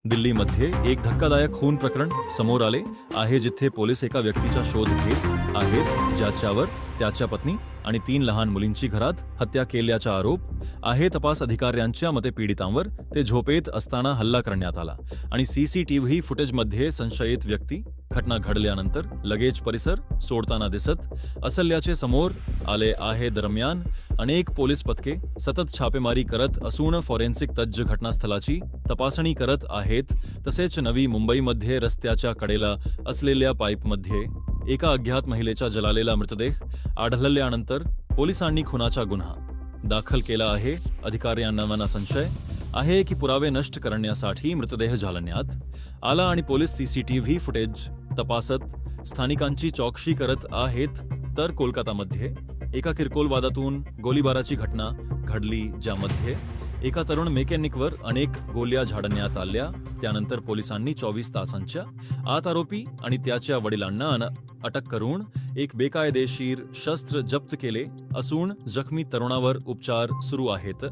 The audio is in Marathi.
दिल्लीमध्ये एक धक्कादायक खून प्रकरण समोर आले आहे, जिथे पोलीस एका व्यक्तीचा शोध घेत आहेत ज्याच्यावर त्याच्या पत्नी आणि 3 लहान मुलींची घरात हत्या केल्याचा आरोप आहे. तपास अधिकाऱ्यांच्या मते पीडितांवर ते झोपेत असताना हल्ला करण्यात आला आणि सीसीटीव्ही फुटेजमध्ये संशयित व्यक्ती घटना घडल्यानंतर लगेच परिसर सोडताना दिसत असल्याचे समोर आले आहे. दरम्यान अनेक पोलीस पथके सतत छापेमारी करत असून फॉरेन्सिक तज्ज्ञ घटनास्थळाची तपासणी करत आहेत. तसेच नवी मुंबईमध्ये रस्त्याच्या कडेला असलेल्या पाईपमध्ये एका अज्ञात महिलेचा जळालेला मृतदेह आढळल्यानंतर पोलिसांनी खुनाचा गुन्हा दाखल केला आहे. अधिकाऱ्यांना संशय आहे की पुरावे नष्ट करण्यासाठी मृतदेह जाळण्यात आला आणि पोलीस सीसीटीव्ही फुटेज तपासत स्थानिकांची चौकशी करत आहेत. तर कोलकातामध्ये एका किरकोळ वादातून गोळीबाराची घटना घडली, ज्यामध्ये एका तरुण मेकॅनिकवर अनेक गोळ्या झाडण्यात आल्या. त्यानंतर पोलिसांनी 24 तासांच्या आत आरोपी आणि त्याच्या वडिलांना अटक करून एक बेकायदेशीर शस्त्र जप्त केले असून जखमी तरुणावर उपचार सुरू आहेत.